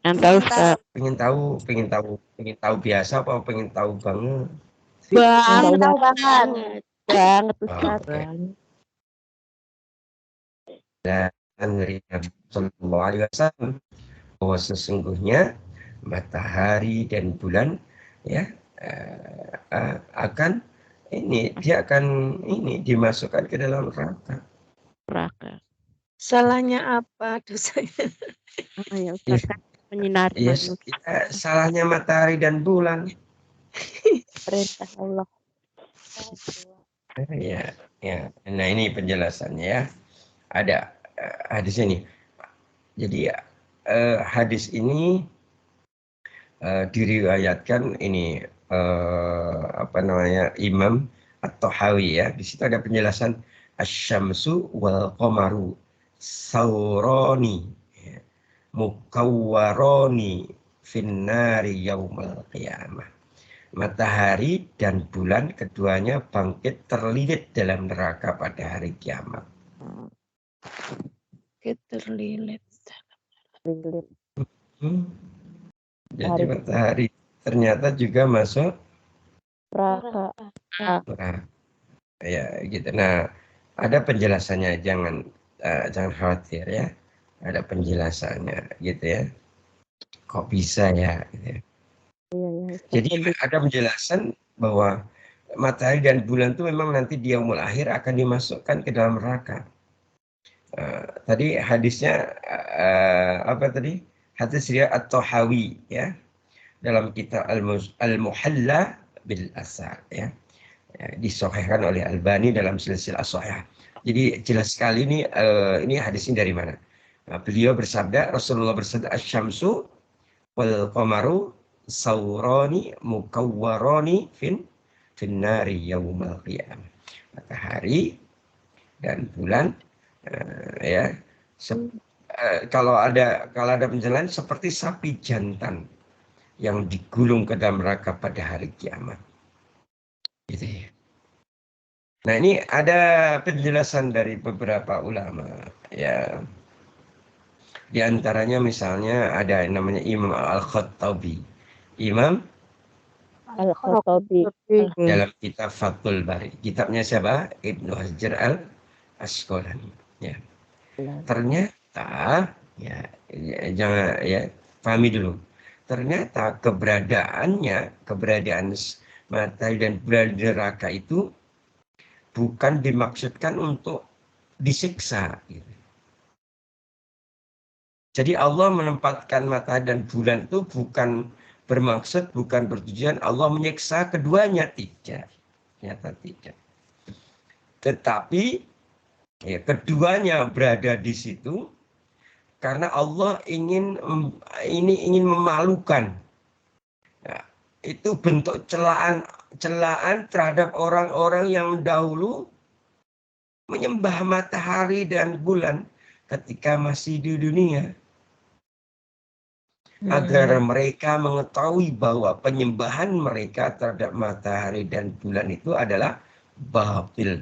Pengen
tahu. Pengen tahu biasa apa pengen tahu banget?
Pengen tahu banget.
Banget Ustaz.
Dan dari Nabi Sallallahu Alaihi Wasallam bahwa sesungguhnya matahari dan bulan ya akan dia akan dimasukkan ke dalam neraka.
Salahnya apa dosanya?
Ya Ustaz kan menyinari manusia.
Salahnya matahari dan bulan.
Perintah Allah.
Ya. Nah ini penjelasannya ya. Ada hadis ini. Jadi hadis ini diriwayatkan ini Imam At-Tahawi ya. Di situ ada penjelasan asy-syamsu wal qamaru saurani ya, mukawwarani finnari yaumal qiyamah. Matahari dan bulan keduanya bangkit terlilit dalam neraka pada hari kiamat.
Terlilit.
Jadi matahari ternyata juga masuk
neraka.
Ya gitu. Nah, ada penjelasannya, jangan khawatir ya. Ada penjelasannya gitu ya. Kok bisa ya? Gitu ya. Jadi ada penjelasan bahwa matahari dan bulan itu memang nanti di yaumul akhir akan dimasukkan ke dalam neraka. Tadi hadisnya apa tadi? Hadis riwayat At-Tahawi ya. Dalam kitab Al-Muhalla bil Asar ya. Disahihkan oleh Albani dalam silsilah as-shahihah. Jadi jelas sekali ini hadisnya dari mana? Beliau bersabda, Rasulullah bersabda, asy-syamsu wal qamaru saurani mukawwarani finnari yaumal qiyamah. Matahari dan bulan ya kalau ada penjelasan seperti sapi jantan yang digulung ke dalam neraka pada hari kiamat. Gitu ya. Nah, ini ada penjelasan dari beberapa ulama ya. Di antaranya misalnya ada yang namanya Imam Al-Khattabi. Imam
Al-Khattabi.
dalam kitab Fathul Bari. Kitabnya siapa? Ibnu Hajar Al-Asqalani. Ya. Ternyata jangan pahami dulu. Ternyata keberadaan matahari dan bulan neraka itu bukan dimaksudkan untuk disiksa. Gitu. Jadi Allah menempatkan matahari dan bulan itu bukan bertujuan Allah menyiksa keduanya, tidak. Ternyata tidak. Tetapi keduanya berada di situ karena Allah ingin memalukan. Ya, itu bentuk celaan terhadap orang-orang yang dahulu menyembah matahari dan bulan ketika masih di dunia. Agar mereka mengetahui bahwa penyembahan mereka terhadap matahari dan bulan itu adalah batil.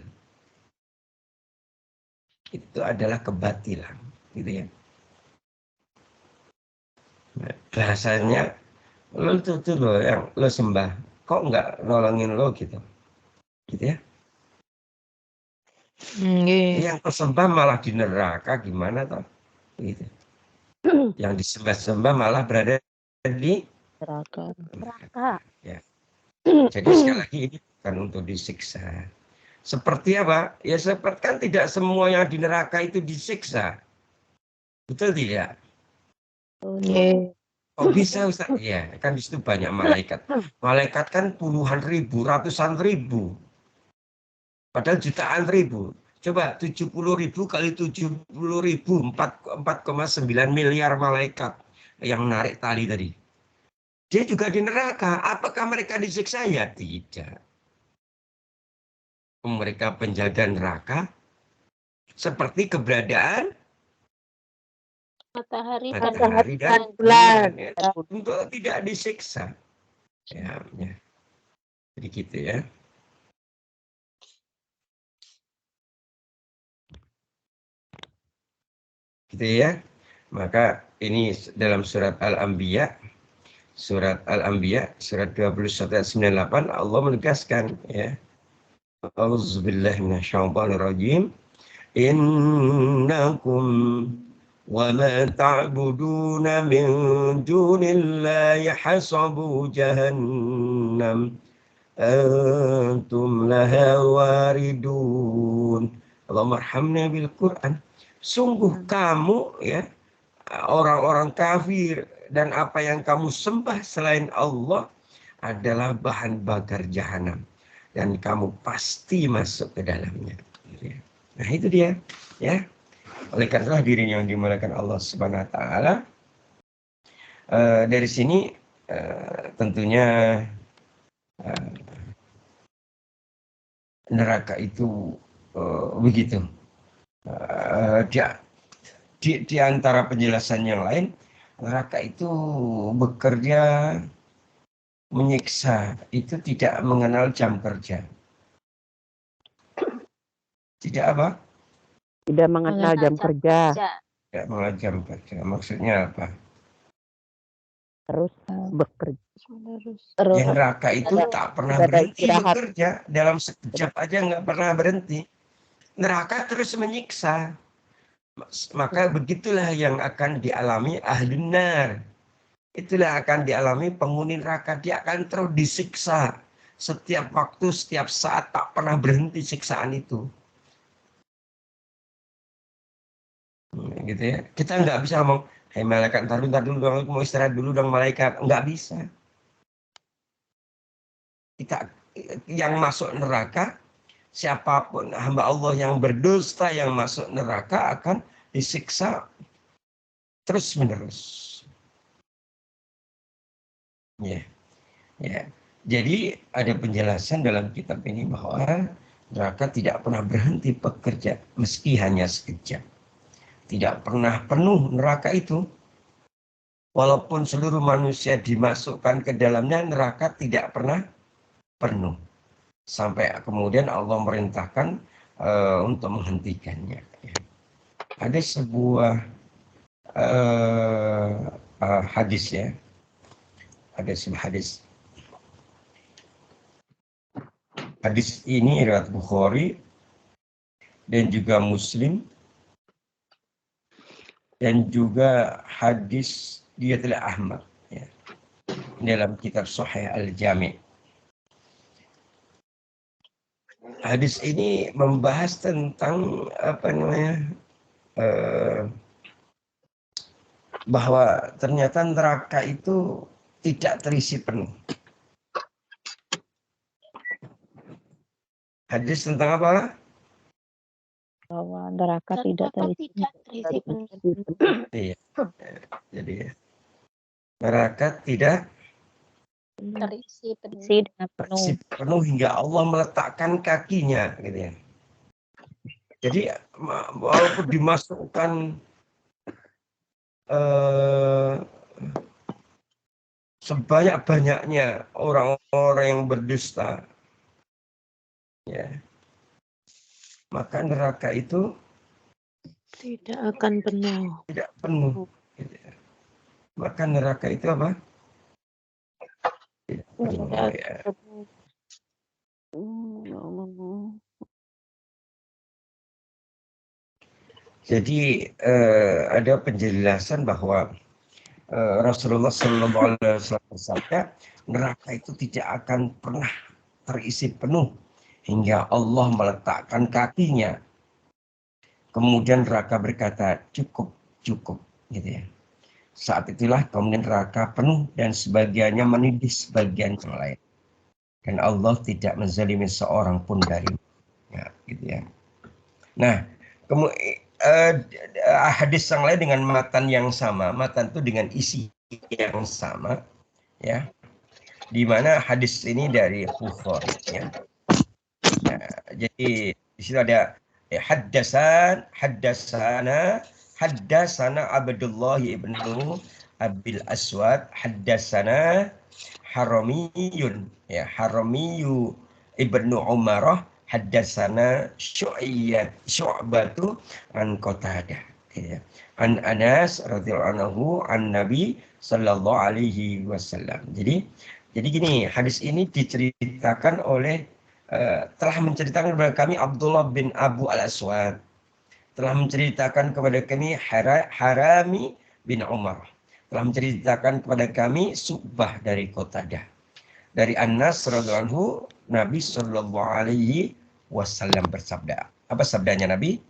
Itu adalah kebatilan, gitu ya. Nah, bahasanya lo tuh lo yang lo sembah, kok nggak nolongin lo gitu ya. Yang tersembah malah di neraka gimana toh, gitu. Yang disembah-sembah malah berada di
Neraka.
Ya. Jadi sekali lagi ini bukan untuk disiksa. Seperti apa? Ya seperti kan tidak semua yang di neraka itu disiksa. Betul tidak? Oh bisa Ustaz? Ya, kan di situ banyak malaikat. Malaikat kan puluhan ribu, ratusan ribu. Padahal jutaan ribu. Coba 70.000 kali 70.000, 4,9 miliar malaikat yang narik tali tadi. Dia juga di neraka. Apakah mereka disiksa? Ya tidak. Mereka penjaga neraka seperti keberadaan matahari dan bulan ya, untuk tidak disiksa. Ya. Jadi gitu ya. Gitu ya. Maka ini dalam surat Al-Anbiya surat 21 ayat 98 Allah menegaskan ya. A'udzubillahi minasyaitonirrajim. Innakum wa ma ta'buduna min dunillahi hasabu jahannam antum laha waridun. Allahumma arhamna bil Quran. Sungguh kamu ya orang-orang kafir dan apa yang kamu sembah selain Allah adalah bahan bakar jahanam dan kamu pasti masuk ke dalamnya. Nah itu dia ya. Oleh karena dirinya yang dimuliakan Allah Subhanahu wa taala. Dari sini tentunya neraka itu begitu. Di antara penjelasan yang lain, neraka itu bekerja menyiksa, itu tidak mengenal jam kerja. Tidak apa?
Tidak mengenal jam kerja.
Tidak mengenal jam kerja. Maksudnya apa?
Terus bekerja.
Yang neraka itu tak pernah berhenti bekerja. Dalam sekejap aja nggak pernah berhenti. Neraka terus menyiksa. Maka begitulah yang akan dialami ahlun nar. Itulah akan dialami penghuni neraka. Dia akan terus disiksa. Setiap waktu, setiap saat tak pernah berhenti siksaan itu. Gitu ya. Kita nggak bisa ngomong, hei malaikat, ntar dulu dong, mau istirahat dulu dong malaikat. Nggak bisa. Kita yang masuk neraka, siapapun hamba Allah yang berdusta yang masuk neraka akan disiksa terus menerus. Ya, ya. Jadi ada penjelasan dalam kitab ini bahwa neraka tidak pernah berhenti bekerja meski hanya sekejap. Tidak pernah penuh neraka itu. Walaupun seluruh manusia dimasukkan ke dalamnya, neraka tidak pernah penuh. Sampai kemudian Allah merintahkan untuk menghentikannya. Ada sebuah hadis ya. Ada sebuah hadis. Hadis ini riwayat Bukhari dan juga Muslim dan juga hadis Diyatul Ahmad ya, dalam kitab Sahih Al-Jami'. Hadis ini membahas tentang bahwa ternyata neraka itu tidak terisi penuh. Hadis tentang apa?
Bahwa neraka tidak terisi
penuh.
Iya. Jadi neraka tidak
Terisi
dengan penuh.
penuh hingga Allah meletakkan kakinya, gitu ya. Jadi walaupun dimasukkan sebanyak-banyaknya orang-orang yang berdusta, ya, maka neraka itu
tidak akan penuh.
Tidak penuh. Gitu ya. Maka neraka itu apa? Tidak penuh. Ya. Jadi ada penjelasan bahwa Rasulullah Sallallahu Alaihi Wasallam bersabda, neraka itu tidak akan pernah terisi penuh hingga Allah meletakkan kakinya. Kemudian neraka berkata, cukup, cukup, gitu ya. Saat itulah kemudian neraka penuh dan sebagiannya menindih sebagian yang lain. Dan Allah tidak menzalimi seorang pun darinya, gitu ya. Nah, hadis yang lain dengan matan yang sama, matan itu dengan isi yang sama, ya. Di mana hadis ini dari Bukhari, ya. Nah, jadi di situ ada haddasana Abdullah ibnu Abil Aswad, haddasana Haramiyun, ya, Haramiyu ibnu Umarah, haddasana Syu'batu an Qatadah, ya. An Anas radhiyallahu anhu an Nabi sallallahu alaihi wasallam. Jadi gini, hadis ini diceritakan oleh telah menceritakan kepada kami Abdullah bin Abu Al-Aswad, telah menceritakan kepada kami Harami bin Umar, telah menceritakan kepada kami Subah dari Qatadah, dari Anas radhiyallahu anhu, Nabi sallallahu alaihi wasallam bersabda. Apa sabdanya Nabi?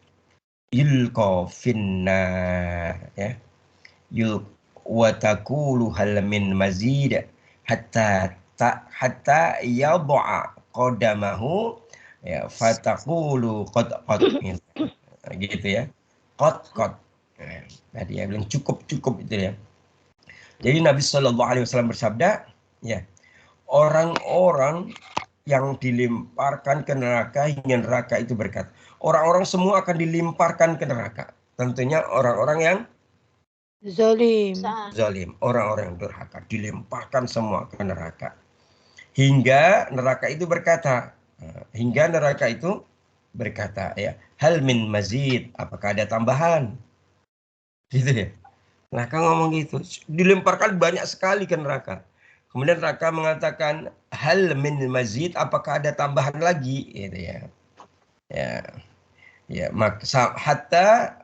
Yulqa finnar, ya. Wa taqulu hal min mazid hatta yad'a qadamahu, ya, fataqulu qad gitu ya, qad. Tadi ya bilang cukup itu ya. Jadi Nabi Shallallahu Alaihi Wasallam bersabda, ya, orang-orang yang dilemparkan ke neraka hingga neraka itu berkata, orang-orang semua akan dilemparkan ke neraka. Tentunya orang-orang yang zalim, orang-orang yang durhaka dilemparkan semua ke neraka. Hingga neraka itu berkata, ya, hal min mazid, apakah ada tambahan? Gitu ya. Neraka ngomong gitu, dilemparkan banyak sekali ke neraka. Kemudian neraka mengatakan, hal min mazid, apakah ada tambahan lagi? Gitu ya. Ya, hatta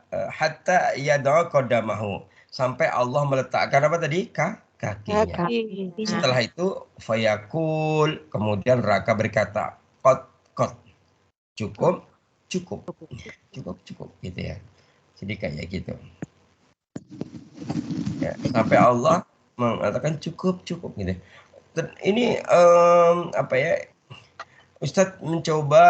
yad'a qadamahu, sampai Allah meletakkan apa tadi? Kakinya. Setelah itu fayaqul, kemudian neraka berkata, qad, cukup gitu ya. Jadi kayak gitu. Ya, sampai Allah mengatakan cukup gitu. Dan ini Ustadz mencoba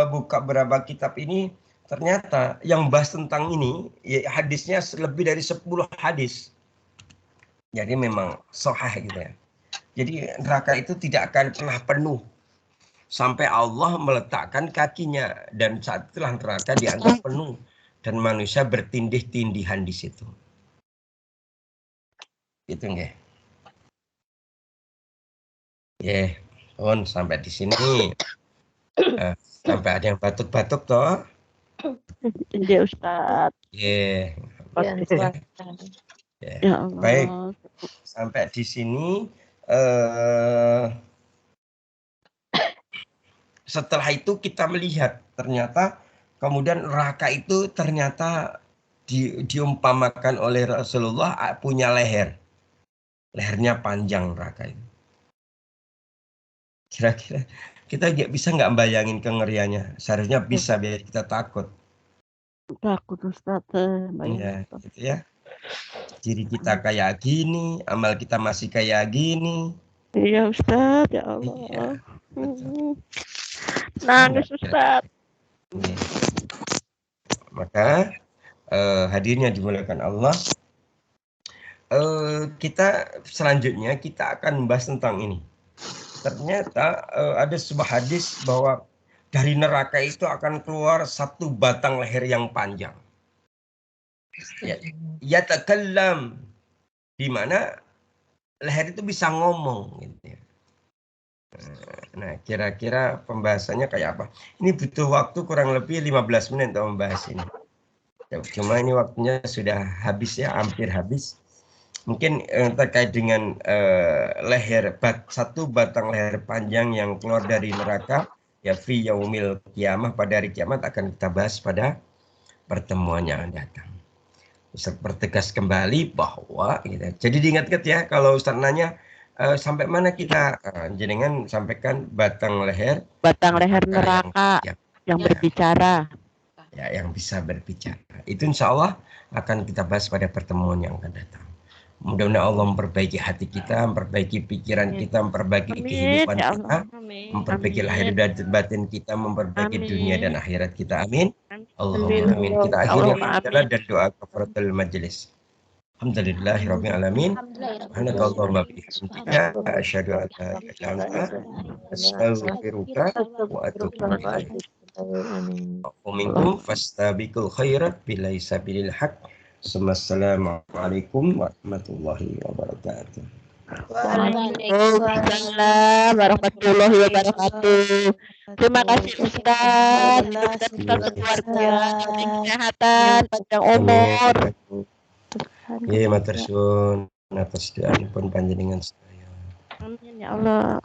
buka beberapa kitab ini, ternyata yang bahas tentang ini ya, hadisnya lebih dari 10 hadis. Jadi memang sahih gitu ya. Jadi neraka itu tidak akan pernah penuh sampai Allah meletakkan kakinya, dan saat itulah neraka dianggap penuh dan manusia bertindih-tindihan di situ. Gitu nggih. Sampai di sini. Sampai ada yang batuk-batuk toh.
Iya Ustaz.
Ya.
Ya Allah.
Baik. Sampai di sini setelah itu kita melihat ternyata kemudian neraka itu ternyata diumpamakan oleh Rasulullah punya leher. Lehernya panjang neraka itu. Kira-kira kita nggak bayangin kengeriannya. Seharusnya bisa biar kita takut.
Takut Ustaz.
Ya, gitu ya. Diri kita kayak gini, amal kita masih kayak gini.
Iya Ustaz, ya Allah.
Iya,
Nangis Ustaz.
Ya. Maka hadirnya dimuliakan Allah. Kita selanjutnya kita akan membahas tentang ini. Ternyata ada sebuah hadis bahwa dari neraka itu akan keluar satu batang leher yang panjang. Ya takallam, di mana leher itu bisa ngomong gitu ya. Nah, kira-kira pembahasannya kayak apa? Ini butuh waktu kurang lebih 15 menit untuk membahas ini. Cuma ini waktunya sudah habis ya, hampir habis. Mungkin terkait dengan satu batang leher panjang yang keluar dari neraka, ya fi yaumil kiamah, pada hari kiamat akan kita bahas pada pertemuan yang akan datang. Ustaz pertegas kembali bahwa gitu. Jadi diingat-ingat ya, kalau Ustaz nanya sampai mana kita jenengan sampaikan batang leher
neraka yang berbicara.
Ya, yang bisa berbicara. Itu insya Allah akan kita bahas pada pertemuan yang akan datang. Mudah-mudahan Allah memperbaiki hati kita, memperbaiki pikiran kita, memperbaiki kehidupan kita, memperbaiki lahir dan batin kita, memperbaiki dunia dan akhirat kita. Amin. Allahumma amin. Kita akhiri adalah dan doa kafaratul majelis. Alhamdulillahirabbil alamin. Subhanakallahumma bihamdika asyhadu an la ilaha illa anta astaghfiruka wa atubu ilaik. Minkum fastabiqul khairat bilai sabilil haq. Assalamualaikum warahmatullahi wabarakatuh.
Waalaikumsalam warahmatullahi wabarakatuh. Terima kasih Ustaz. Keluarga, kesehatan, panjang umur.
Iya, matur suwun atas doanipun panjenengan sedaya.
Amin ya Allah.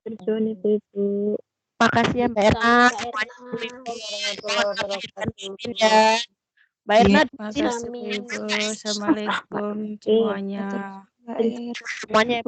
Berdoa Ibu. Makasih ya Mbak Erna. Mbak Erna,
Amin.
Assalamualaikum semuanya.
semuanya.